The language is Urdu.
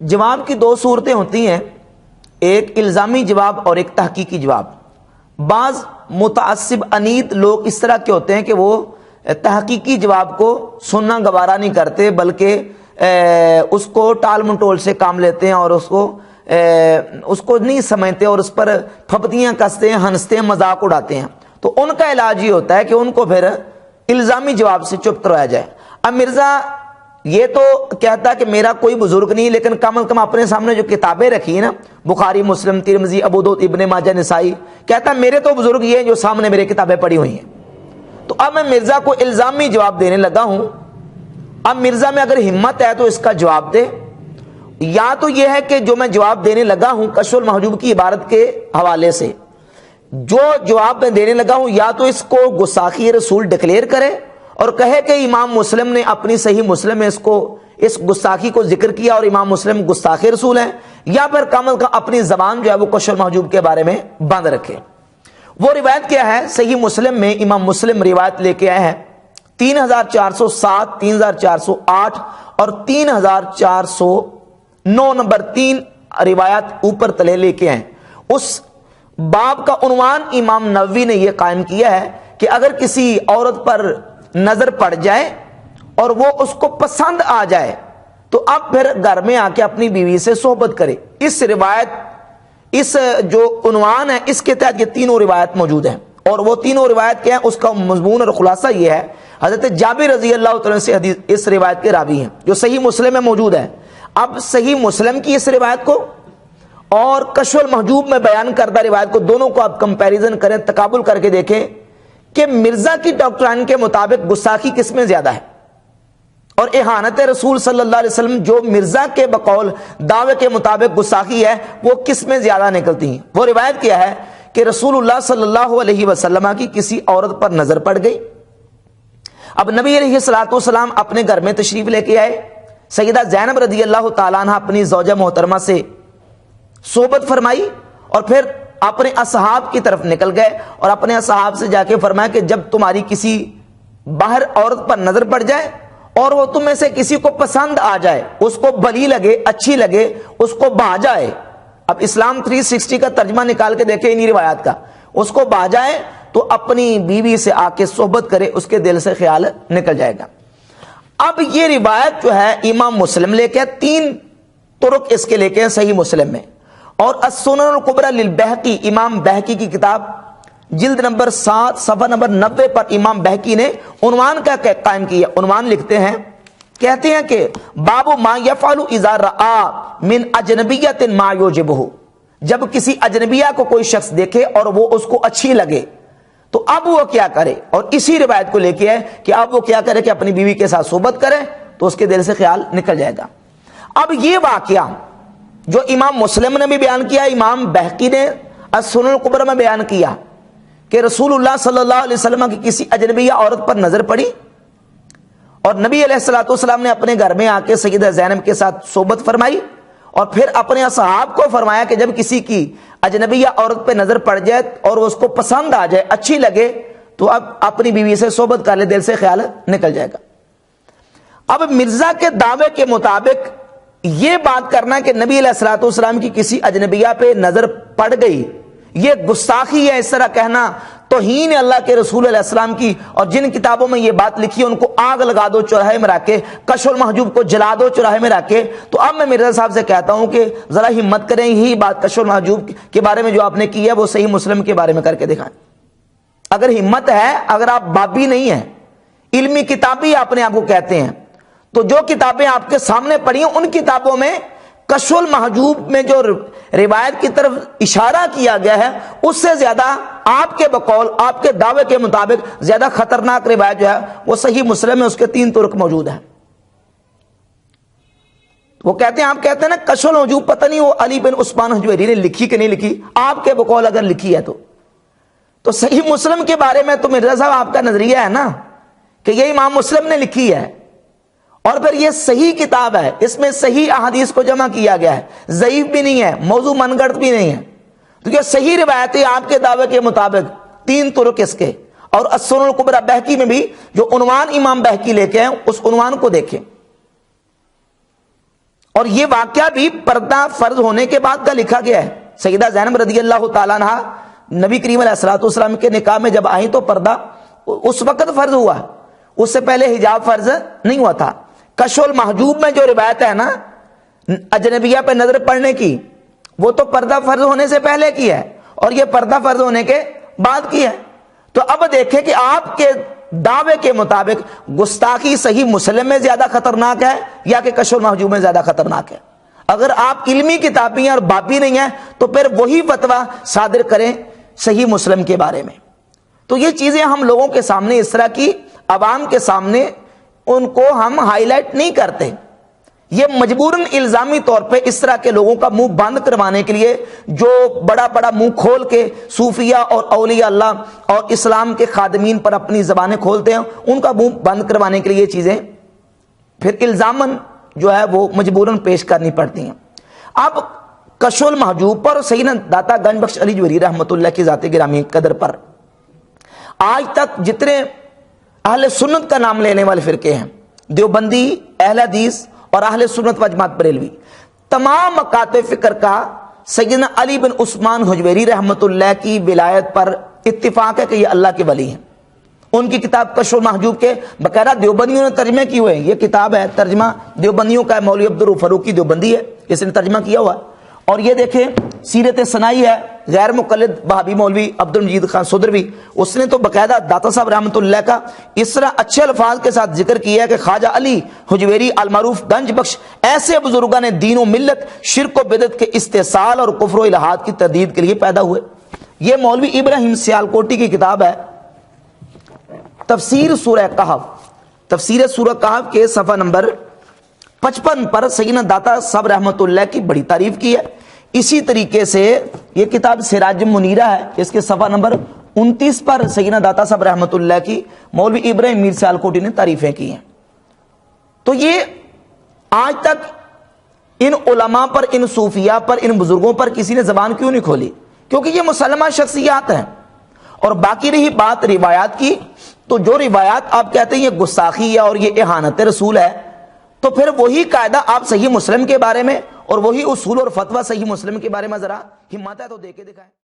جواب کی دو صورتیں ہوتی ہیں، ایک الزامی جواب اور ایک تحقیقی جواب۔ بعض متعصب انید لوگ اس طرح کے ہوتے ہیں کہ وہ تحقیقی جواب کو سننا گوارا نہیں کرتے، بلکہ اس کو ٹال مٹول سے کام لیتے ہیں اور اس کو نہیں سمجھتے اور اس پر پھپتیاں کستے ہیں، ہنستے ہیں، مذاق اڑاتے ہیں۔ تو ان کا علاج یہ ہوتا ہے کہ ان کو پھر الزامی جواب سے چپ کروایا جائے۔ اب مرزا یہ تو کہتا ہے کہ میرا کوئی بزرگ نہیں، لیکن کم از کم اپنے سامنے جو کتابیں رکھی ہیں نا، بخاری، مسلم، ترمذی، ابو داؤد، ابن ماجہ، نسائی، کہتا ہے میرے تو بزرگ یہ ہیں جو سامنے میرے کتابیں پڑھی ہوئی ہیں۔ تو اب میں مرزا کو الزامی جواب دینے لگا ہوں۔ اب مرزا میں اگر ہمت ہے تو اس کا جواب دے، یا تو یہ ہے کہ جو میں جواب دینے لگا ہوں کشف المحجوب کی عبارت کے حوالے سے جو جواب میں دینے لگا ہوں، یا تو اس کو گستاخی رسول ڈکلیئر کرے اور کہے کہ امام مسلم نے اپنی صحیح مسلم میں اس گستاخی کو ذکر کیا اور امام مسلم گستاخ رسول ہیں، یا پھر کم از کم اپنی زبان جو ہے وہ کشف المحجوب کے بارے میں بند رکھے۔ وہ روایت کیا ہے؟ صحیح مسلم میں امام مسلم روایت لے کے آئے ہیں 3407، 3408 اور 3409 نمبر 3 روایات اوپر تلے لے کے آئے۔ اس باب کا عنوان امام نووی نے یہ قائم کیا ہے کہ اگر کسی عورت پر نظر پڑ جائے اور وہ اس کو پسند آ جائے تو اب پھر گھر میں آ کے اپنی بیوی سے صحبت کرے۔ اس روایت، اس جو عنوان ہے، اس کے تحت یہ تینوں روایت موجود ہیں، اور وہ تینوں روایت کیا ہیں؟ اس کا مضمون اور خلاصہ یہ ہے، حضرت جابر رضی اللہ تعالیٰ سے حدیث اس روایت کے راوی ہیں جو صحیح مسلم میں موجود ہے۔ اب صحیح مسلم کی اس روایت کو اور کشف المحجوب میں بیان کردہ روایت کو، دونوں کو آپ کمپیریزن کریں، تقابل کر کے دیکھیں کہ مرزا کی ڈاکٹرائن کے مطابق گستاخی کس میں زیادہ ہے اور اہانت رسول صلی اللہ علیہ وسلم جو مرزا کے بقول دعوے کے مطابق گستاخی ہے وہ کس میں زیادہ نکلتی ہیں۔ وہ روایت کیا ہے کہ رسول اللہ صلی اللہ علیہ وسلم کی کسی عورت پر نظر پڑ گئی۔ اب نبی علیہ الصلوۃ والسلام اپنے گھر میں تشریف لے کے آئے، سیدہ زینب رضی اللہ تعالیٰ عنہ اپنی زوجہ محترمہ سے صحبت فرمائی اور پھر اپنے اصحاب کی طرف نکل گئے اور اپنے اصحاب سے جا کے فرمایا کہ جب تمہاری کسی باہر عورت پر نظر پڑ جائے اور وہ تم میں سے کسی کو پسند آ جائے، اس کو بھلی لگے، اچھی لگے، اس کو بھا جائے۔ اب اسلام 360 کا ترجمہ نکال کے دیکھیں انہی روایات کا، اس کو بھا جائے تو اپنی بیوی سے آ کے صحبت کرے، اس کے دل سے خیال نکل جائے گا۔ اب یہ روایت جو ہے امام مسلم لے کے 3 طرق اس کے لے کے صحیح مسلم میں، اور السنن الکبری للبہقی، امام بہقی کی کتاب جلد نمبر 7 صفحہ نمبر 90 پر امام بہقی نے عنوان کا قائم کیا۔ عنوان لکھتے ہیں، کہتے ہیں کہ باب ما یفعل اذا رأى من اجنبیۃ ما یعجبہ، جب کسی اجنبیہ کو کوئی شخص دیکھے اور وہ اس کو اچھی لگے تو اب وہ کیا کرے، اور اسی روایت کو لے کے ہے کہ اب وہ کیا کرے کہ اپنی بیوی کے ساتھ صحبت کرے تو اس کے دل سے خیال نکل جائے گا۔ اب یہ واقعہ جو امام مسلم نے بھی بیان کیا، امام بہقی نے السنن الکبری میں بیان کیا کہ رسول اللہ صلی اللہ علیہ وسلم کی کسی اجنبیہ عورت پر نظر پڑی اور نبی علیہ الصلوۃ والسلام نے اپنے گھر میں آ کے سیدہ زینب کے ساتھ صحبت فرمائی اور پھر اپنے اصحاب کو فرمایا کہ جب کسی کی اجنبیہ عورت پہ نظر پڑ جائے اور وہ اس کو پسند آ جائے، اچھی لگے، تو اب اپنی بیوی سے صحبت کر لے، دل سے خیال نکل جائے گا۔ اب مرزا کے دعوے کے مطابق یہ بات کرنا کہ نبی علیہ الصلوۃ والسلام کی کسی اجنبیہ پہ نظر پڑ گئی، یہ گستاخی ہے، اس طرح کہنا توہین ہے اللہ کے رسول علیہ السلام کی، اور جن کتابوں میں یہ بات لکھی ہے ان کو آگ لگا دو چوراہے میں رکھ کے، کشف المحجوب کو جلا دو چوراہے میں رکھ کے۔ تو اب میں مرزا صاحب سے کہتا ہوں کہ ذرا ہمت کریں، یہی بات کشف المحجوب کے بارے میں جو آپ نے کی ہے وہ صحیح مسلم کے بارے میں کر کے دکھائیں۔ اگر ہمت ہے، اگر آپ بابی نہیں ہیں، علمی کتابی اپنے آپ کو کہتے ہیں، تو جو کتابیں آپ کے سامنے پڑھی ہیں ان کتابوں میں کشف المحجوب میں جو روایت کی طرف اشارہ کیا گیا ہے اس سے زیادہ آپ کے بقول، آپ کے دعوے کے مطابق زیادہ خطرناک روایت جو ہے وہ صحیح مسلم میں اس کے 3 طرق موجود ہیں۔ وہ کہتے ہیں، آپ کہتے ہیں نا کشف المحجوب پتہ نہیں وہ علی بن عثمان حجویری نے لکھی کہ نہیں لکھی، آپ کے بقول اگر لکھی ہے تو صحیح مسلم کے بارے میں تو مرزا صاحب آپ کا نظریہ ہے نا کہ یہ امام مسلم نے لکھی ہے، اور پھر یہ صحیح کتاب ہے، اس میں صحیح احادیث کو جمع کیا گیا ہے، ضعیف بھی نہیں ہے، موضوع من گڑت بھی نہیں ہے، تو یہ صحیح روایتیں آپ کے دعوے کے مطابق 3 طرق اس کے، اور السنن الکبری بہقی میں بھی جو عنوان امام بہقی لے کے ہیں اس عنوان کو دیکھیں اور یہ واقعہ بھی پردہ فرض ہونے کے بعد کا لکھا گیا ہے. سیدہ زینب رضی اللہ تعالیٰ عنہ نبی کریم علیہ الصلوۃ والسلام کے نکاح میں جب آئیں تو پردہ اس وقت فرض ہوا, اس سے پہلے حجاب فرض نہیں ہوا تھا. کشف المحجوب میں جو روایت ہے نا اجنبیہ پہ نظر پڑنے کی, وہ تو پردہ فرض ہونے سے پہلے کی ہے اور یہ پردہ فرض ہونے کے بعد کی ہے. تو اب دیکھیں کہ آپ کے دعوے کے مطابق گستاخی صحیح مسلم میں زیادہ خطرناک ہے یا کہ کشف المحجوب میں زیادہ خطرناک ہے. اگر آپ علمی کتابی ہیں اور باپی نہیں ہیں تو پھر وہی فتویٰ صادر کریں صحیح مسلم کے بارے میں. تو یہ چیزیں ہم لوگوں کے سامنے اس طرح کی عوام کے سامنے ان کو ہم ہائی لائٹ نہیں کرتے. یہ مجبوراً الزامی طور پہ اس طرح کے لوگوں کا منہ بند کروانے کے لیے جو بڑا بڑا منہ کھول کے صوفیہ اور اولیاء اللہ اور اسلام کے خادمین پر اپنی زبانیں کھولتے ہیں, ان کا منہ بند کروانے کے لیے یہ چیزیں پھر الزاماً جو ہے وہ مجبوراً پیش کرنی پڑتی ہیں. اب کشف المحجوب پر سیدنا داتا گنج بخش علی جوہری رحمۃ اللہ کی ذات گرامی قدر پر آج تک جتنے اہل سنت کا نام لینے والے فرقے ہیں, دیوبندی, اہل حدیث اور اہل سنت و جماعت بریلوی, تمام مکاتب فکر کا سیدنا علی بن عثمان حجویری رحمۃ اللہ کی ولایت پر اتفاق ہے کہ یہ اللہ کے ولی ہیں. ان کی کتاب کشف المحجوب کے باقاعدہ دیوبندیوں نے ترجمے کیے ہوئے ہیں. یہ کتاب ہے, ترجمہ دیوبندیوں کا ہے, مولوی عبدالرؤف فاروقی دیوبندی ہے, اس نے ترجمہ کیا ہوا. اور یہ دیکھیں سیرت ثنائی ہے, غیر مقلد وہابی مولوی عبدالمجید خان سدروی, اس نے تو باقاعدہ داتا صاحب رحمۃ اللہ کا اس طرح اچھے الفاظ کے ساتھ ذکر کیا ہے کہ خواجہ علی حجویری المعروف گنج بخش ایسے بزرگان دین و ملت شرک و بدعت کے استحصال اور کفر و الحاد کی تردید کے لیے پیدا ہوئے. یہ مولوی ابراہیم سیالکوٹی کی کتاب ہے تفسیر سورہ کہف, تفسیر سورہ کہف کے صفحہ نمبر 55 پر سیدنا داتا صاحب رحمۃ اللہ کی بڑی تعریف کی ہے. اسی طریقے سے یہ کتاب سراج منیرہ ہے, اس کے صفحہ نمبر 29 پر سیدنا داتا صاحب رحمۃ اللہ کی مولوی ابراہیم میر سیالکوٹی نے تعریفیں کی ہیں. تو یہ آج تک ان علماء پر, ان صوفیاء پر, ان بزرگوں پر کسی نے زبان کیوں نہیں کھولی؟ کیونکہ یہ مسلمہ شخصیات ہیں. اور باقی رہی بات روایات کی, تو جو روایات آپ کہتے ہیں یہ گستاخی ہے اور یہ اہانت رسول ہے, تو پھر وہی قاعدہ آپ صحیح مسلم کے بارے میں اور وہی اصول اور فتویٰ صحیح مسلم کے بارے میں ذرا ہمت ہے تو دے کے دکھائیں.